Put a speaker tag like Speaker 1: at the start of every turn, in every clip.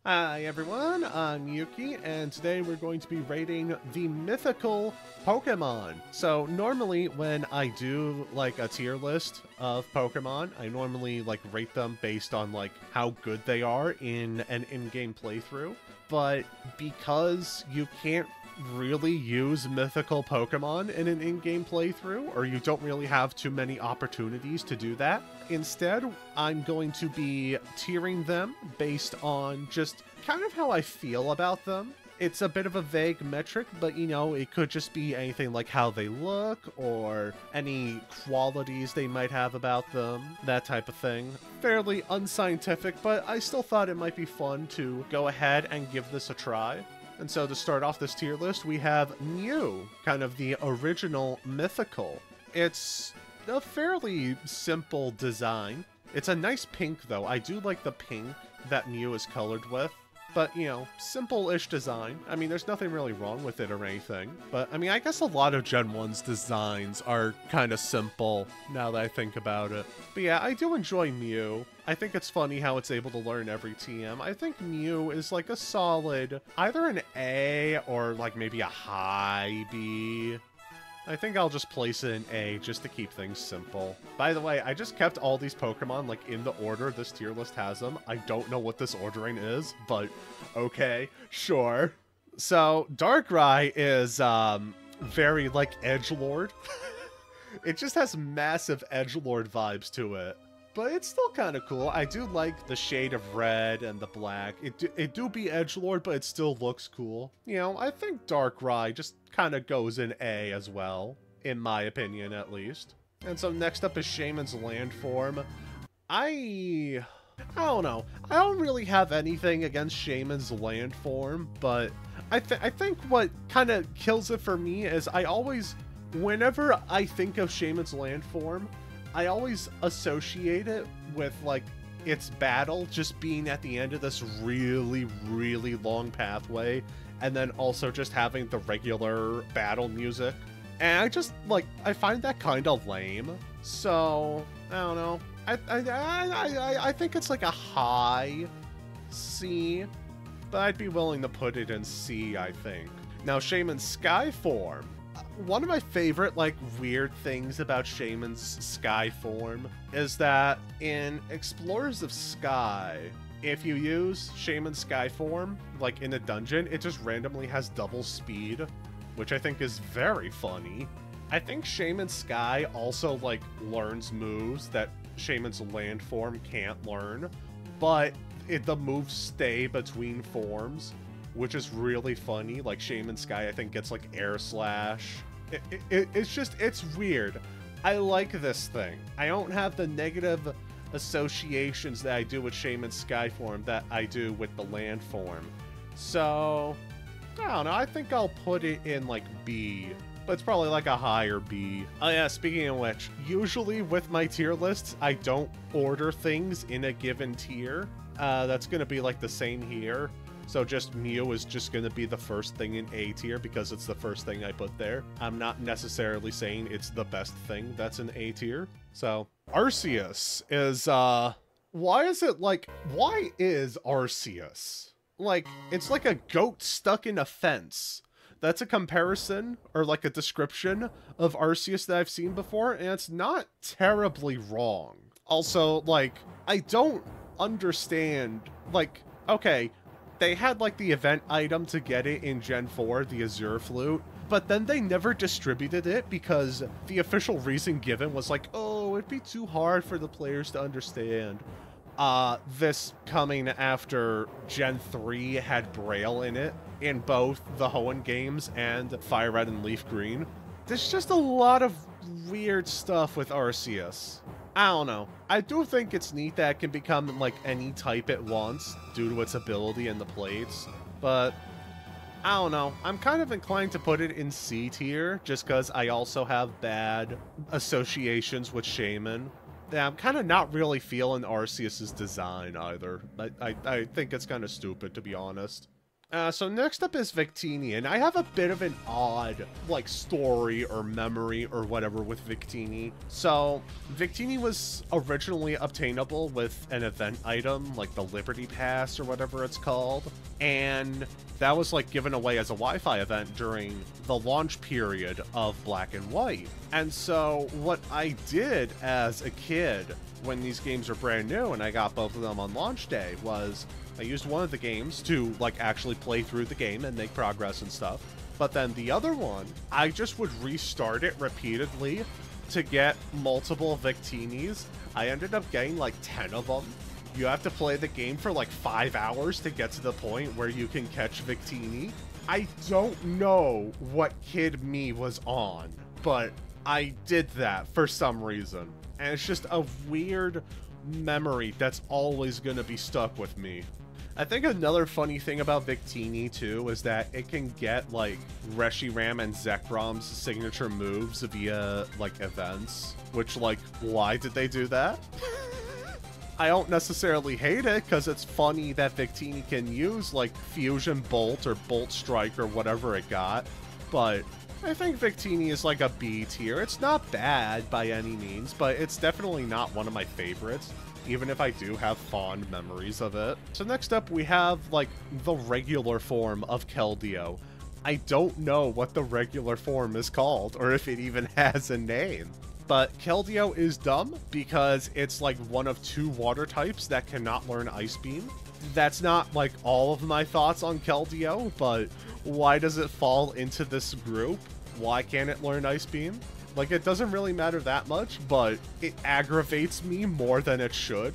Speaker 1: Hi everyone, I'm Yuki, and today we're going to be rating the mythical Pokemon. So normally when I do like a tier list of Pokemon, I normally like rate them based on like how good they are in an in-game playthrough. But because you can't really use mythical Pokemon in an in-game playthrough, or you don't really have too many opportunities to do that. Instead, I'm going to be tiering them based on just kind of how I feel about them. It's a bit of a vague metric, but you know, it could just be anything like how they look or any qualities they might have about them, that type of thing. Fairly unscientific, but I still thought it might be fun to go ahead and give this a try. And so to start off this tier list, we have Mew, kind of the original mythical. It's a fairly simple design. It's a nice pink though. I do like the pink that Mew is colored with. But, you know, simple-ish design. I mean, there's nothing really wrong with it or anything. But, I mean, I guess a lot of Gen 1's designs are kind of simple, now that I think about it. But yeah, I do enjoy Mew. I think it's funny how it's able to learn every TM. I think Mew is like a solid, either an A or like maybe a high B. I think I'll just place it in A just to keep things simple. By the way, I just kept all these Pokemon like in the order this tier list has them. I don't know what this ordering is, but okay, sure. So Darkrai is very like edgelord. It just has massive edgelord vibes to it. But it's still kind of cool. I do like the shade of red and the black. It do be edgelord, but it still looks cool. You know, I think Darkrai just kind of goes in A as well, in my opinion at least. And so next up is Shaymin's land form. I don't know. I don't really have anything against Shaymin's land form, but I think what kind of kills it for me is whenever I think of Shaymin's land form, I always associate it with, like, its battle just being at the end of this really, really long pathway, and then also just having the regular battle music. And I just, like, I find that kind of lame. So, I don't know. I think it's like a high C, but I'd be willing to put it in C, I think. Now, Shaymin-Sky form. One of my favorite, like, weird things about Shaymin's Sky form is that in Explorers of Sky, if you use Shaymin's Sky form, like, in a dungeon, it just randomly has double speed, which I think is very funny. I think Shaymin's Sky also, like, learns moves that Shaymin's land form can't learn, but the moves stay between forms, which is really funny. Like, Shaymin-Sky, I think, gets, like, Air Slash. It's weird. I like this thing. I don't have the negative associations that I do with Shaymin-Sky form that I do with the land form. So, I don't know. I think I'll put it in, like, B. But it's probably, like, a higher B. Oh, yeah, speaking of which, usually with my tier lists, I don't order things in a given tier. That's gonna be, like, the same here. So just Mew is just going to be the first thing in A tier because it's the first thing I put there. I'm not necessarily saying it's the best thing that's in A tier. So Arceus is, why is Arceus? Like, it's like a goat stuck in a fence. That's a comparison or like a description of Arceus that I've seen before, and it's not terribly wrong. Also, like, I don't understand, like, okay, they had, like, the event item to get it in Gen 4, the Azure Flute, but then they never distributed it because the official reason given was like, oh, it'd be too hard for the players to understand. This coming after Gen 3 had Braille in it, in both the Hoenn games and Fire Red and Leaf Green. There's just a lot of weird stuff with Arceus. I don't know. I do think it's neat that it can become, like, any type it wants due to its ability in the plates, but I don't know. I'm kind of inclined to put it in C tier just because I also have bad associations with Shaymin. Yeah, I'm kind of not really feeling Arceus's design either. I think it's kind of stupid, to be honest. So next up is Victini, and I have a bit of an odd, like, story or memory or whatever with Victini. So, Victini was originally obtainable with an event item, like the Liberty Pass or whatever it's called, and that was, like, given away as a Wi-Fi event during the launch period of Black and White. And so, what I did as a kid when these games were brand new and I got both of them on launch day was I used one of the games to, like, actually play through the game and make progress and stuff. But then the other one, I just would restart it repeatedly to get multiple Victinis. I ended up getting, like, 10 of them. You have to play the game for, like, 5 hours to get to the point where you can catch Victini. I don't know what kid me was on, but I did that for some reason. And it's just a weird memory that's always going to be stuck with me. I think another funny thing about Victini, too, is that it can get, like, Reshiram and Zekrom's signature moves via, like, events. Which, like, why did they do that? I don't necessarily hate it, because it's funny that Victini can use, like, Fusion Bolt or Bolt Strike or whatever it got. But I think Victini is, like, a B tier. It's not bad by any means, but it's definitely not one of my favorites, even if I do have fond memories of it. So next up, we have, like, the regular form of Keldeo. I don't know what the regular form is called, or if it even has a name. But Keldeo is dumb because it's, like, one of 2 water types that cannot learn Ice Beam. That's not, like, all of my thoughts on Keldeo, but why does it fall into this group? Why can't it learn Ice Beam? Like, it doesn't really matter that much, but it aggravates me more than it should.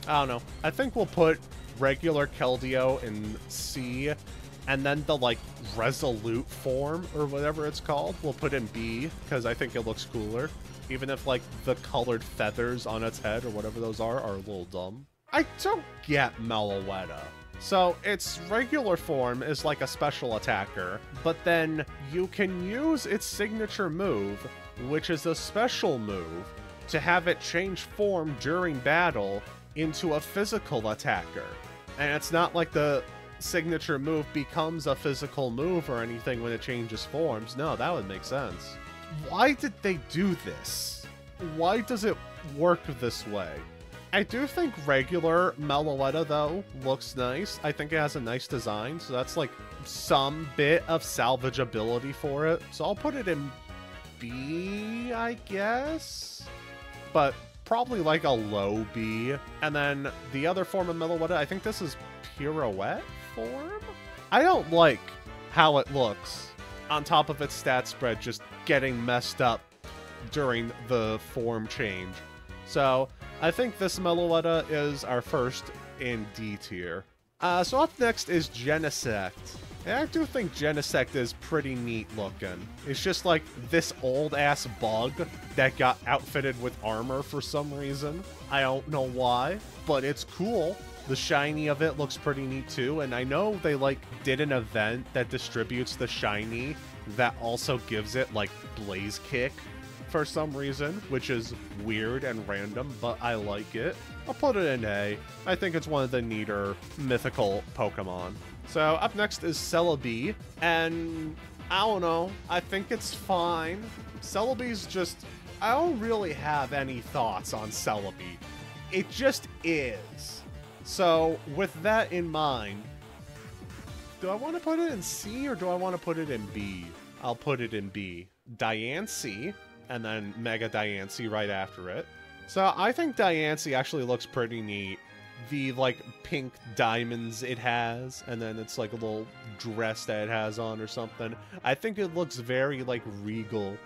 Speaker 1: I don't know. I think we'll put regular Keldeo in C, and then the, like, Resolute form, or whatever it's called, we'll put in B, because I think it looks cooler. Even if, like, the colored feathers on its head, or whatever those are a little dumb. I don't get Meloetta. So, its regular form is like a special attacker, but then you can use its signature move, which is a special move, to have it change form during battle into a physical attacker. And it's not like the signature move becomes a physical move or anything when it changes forms. No, that would make sense. Why did they do this? Why does it work this way? I do think regular Meloetta, though, looks nice. I think it has a nice design, so that's, like, some bit of salvageability for it. So I'll put it in B, I guess? But probably, like, a low B. And then the other form of Meloetta, I think this is Pirouette form? I don't like how it looks on top of its stat spread just getting messed up during the form change. So I think this Meloetta is our first in D tier. So up next is Genesect. And I do think Genesect is pretty neat looking. It's just like this old-ass bug that got outfitted with armor for some reason. I don't know why, but it's cool. The shiny of it looks pretty neat too, and I know they, like, did an event that distributes the shiny that also gives it, like, Blaze Kick for some reason, which is weird and random, but I like it. I'll put it in A. I think it's one of the neater mythical Pokemon. So up next is Celebi, and I don't know, I think it's fine. Celebi's just, I don't really have any thoughts on Celebi. It just is. So with that in mind, do I want to put it in C or do I want to put it in B? I'll put it in B. Diancie, and then Mega Diancie right after it. So I think Diancie actually looks pretty neat. The, like, pink diamonds it has, and then it's like a little dress that it has on or something. I think it looks very, like, regal,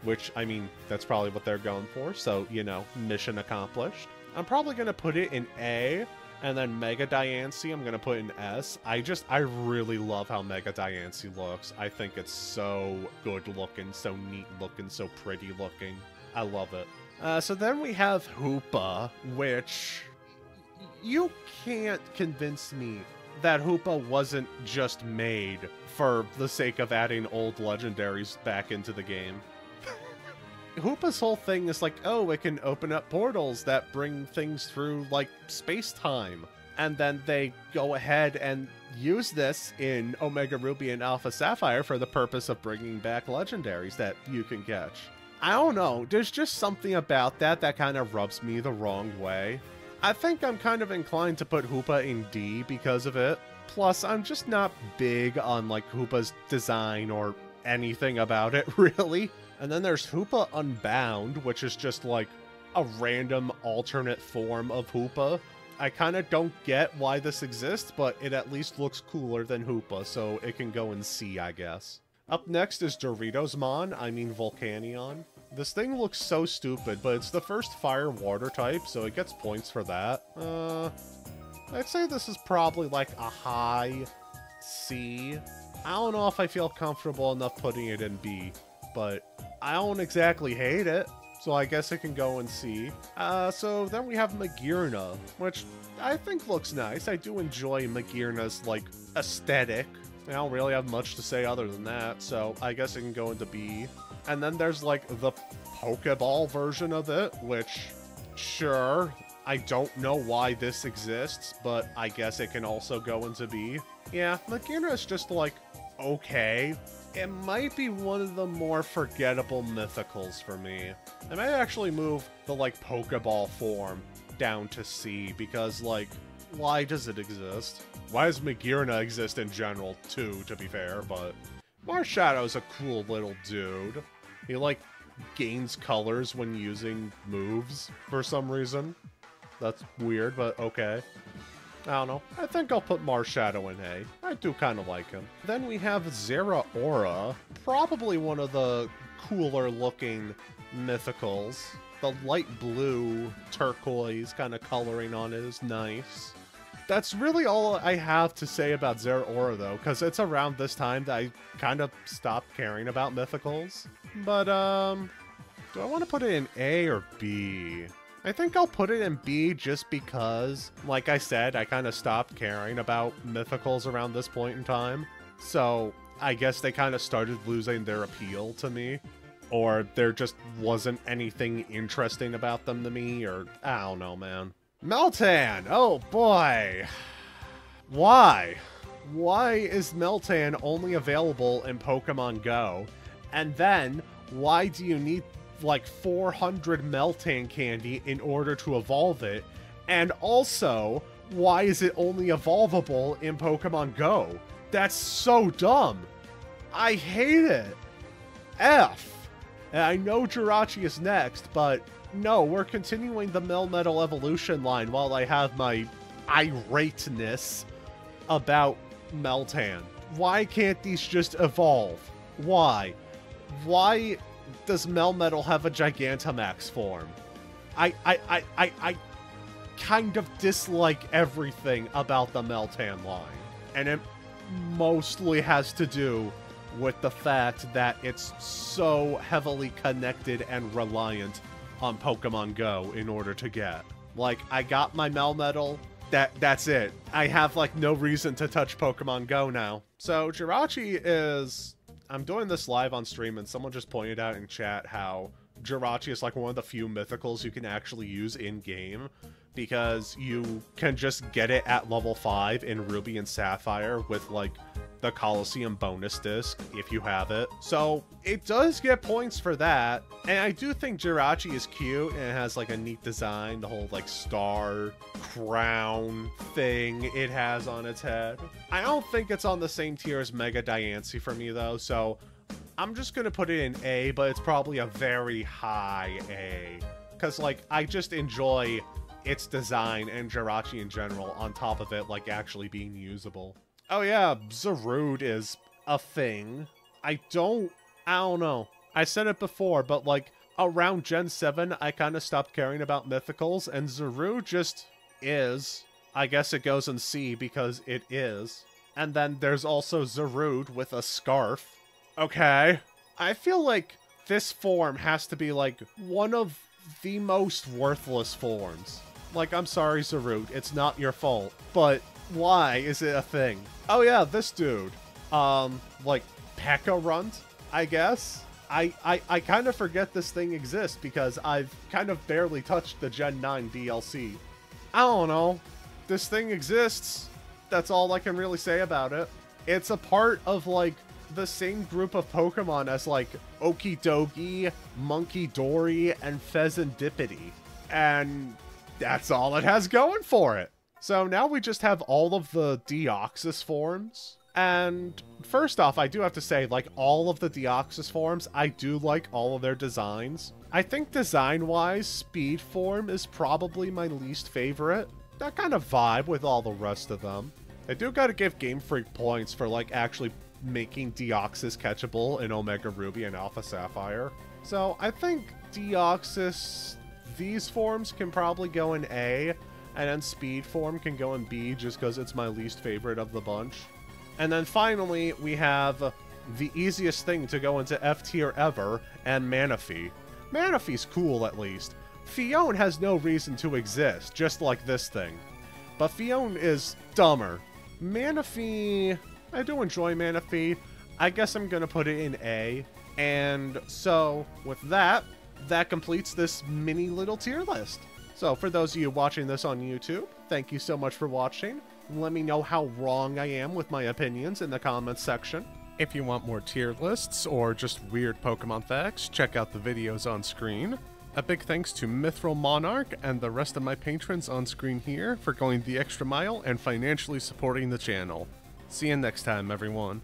Speaker 1: which, I mean, that's probably what they're going for, so, you know, mission accomplished. I'm probably going to put it in A, and then Mega Diancie I'm going to put in S. I really love how Mega Diancie looks. I think it's so good looking, so neat looking, so pretty looking. I love it. So then we have Hoopa, which you can't convince me that Hoopa wasn't just made for the sake of adding old legendaries back into the game. Hoopa's whole thing is like, oh, it can open up portals that bring things through, like, space-time. And then they go ahead and use this in Omega Ruby and Alpha Sapphire for the purpose of bringing back legendaries that you can catch. I don't know, there's just something about that that kind of rubs me the wrong way. I think I'm kind of inclined to put Hoopa in D because of it. Plus, I'm just not big on, like, Hoopa's design or anything about it, really. And then there's Hoopa-Unbound, which is just, like, a random alternate form of Hoopa. I kind of don't get why this exists, but it at least looks cooler than Hoopa, so it can go in C, I guess. Up next is Volcanion. This thing looks so stupid, but it's the first fire-water type, so it gets points for that. I'd say this is probably like a high C. I don't know if I feel comfortable enough putting it in B, but I don't exactly hate it, so I guess it can go in C. So then we have Magearna, which I think looks nice. I do enjoy Magearna's, like, aesthetic. I don't really have much to say other than that, so I guess it can go into B. And then there's, like, the Pokeball version of it, which, sure, I don't know why this exists, but I guess it can also go into B. Yeah, Magearna is just, like, okay. It might be one of the more forgettable mythicals for me. I might actually move the, like, Pokeball form down to C, because, like, why does it exist? Why does Magearna exist in general, too, to be fair, but Marshadow's a cool little dude. He, like, gains colors when using moves for some reason. That's weird, but okay. I don't know. I think I'll put Marshadow in A. I do kind of like him. Then we have Zeraora, probably one of the cooler looking mythicals. The light blue turquoise kind of coloring on it is nice. That's really all I have to say about Zeraora, though, because it's around this time that I kind of stopped caring about mythicals. But, do I want to put it in A or B? I think I'll put it in B just because, like I said, I kind of stopped caring about mythicals around this point in time. So, I guess they kind of started losing their appeal to me. Or there just wasn't anything interesting about them to me, or I don't know, man. Meltan! Oh boy! Why? Why is Meltan only available in Pokemon Go? And then, why do you need like 400 Meltan candy in order to evolve it? And also, why is it only evolvable in Pokemon Go? That's so dumb! I hate it! F! And I know Jirachi is next, but no, we're continuing the Melmetal evolution line while I have my irateness about Meltan. Why can't these just evolve? Why? Why does Melmetal have a Gigantamax form? I kind of dislike everything about the Meltan line. And it mostly has to do with the fact that it's so heavily connected and reliant on Pokemon Go in order to get. Like, I got my Melmetal, that's it. I have, like, no reason to touch Pokemon Go now. So, Jirachi is... I'm doing this live on stream, and someone just pointed out in chat how Jirachi is, like, one of the few mythicals you can actually use in-game, because you can just get it at level 5 in Ruby and Sapphire with, like, the Coliseum bonus disc, if you have it. So, it does get points for that, and I do think Jirachi is cute, and it has, like, a neat design, the whole, like, star crown thing it has on its head. I don't think it's on the same tier as Mega Diancie for me, though, so I'm just gonna put it in A, but it's probably a very high A. Because, like, I just enjoy its design and Jirachi in general, on top of it, like, actually being usable. Oh yeah, Zarude is a thing. I don't know. I said it before, but, like, around Gen 7, I kind of stopped caring about mythicals, and Zarude just is. I guess it goes in C because it is. And then there's also Zarude with a scarf. Okay. I feel like this form has to be, like, one of the most worthless forms. Like, I'm sorry, Zarude, it's not your fault, but why is it a thing? Oh yeah, this dude. Like, Pecharunt, I guess? I kind of forget this thing exists because I've kind of barely touched the Gen 9 DLC. I don't know. this thing exists. That's all I can really say about it. It's a part of, like, the same group of Pokemon as, like, Okidogi, Monkey Dory, and Pheasantipity. And that's all it has going for it. So now we just have all of the Deoxys forms. And first off, I do have to say, like, all of the Deoxys forms, I do like all of their designs. I think design-wise, Speed form is probably my least favorite. That kind of vibe with all the rest of them. I do gotta give Game Freak points for, like, actually making Deoxys catchable in Omega Ruby and Alpha Sapphire. So I think Deoxys, these forms can probably go in A, and then Speed form can go in B just because it's my least favorite of the bunch. And then finally, we have the easiest thing to go into F tier ever, and Manaphy. Manaphy's cool, at least. Phione has no reason to exist, just like this thing. But Phione is dumber. Manaphy, I do enjoy Manaphy. I guess I'm gonna put it in A. And so, with that, that completes this mini little tier list. So, for those of you watching this on YouTube, thank you so much for watching. Let me know how wrong I am with my opinions in the comments section. If you want more tier lists or just weird Pokemon facts, check out the videos on screen. A big thanks to Mithril Monarch and the rest of my patrons on screen here for going the extra mile and financially supporting the channel. See you next time, everyone.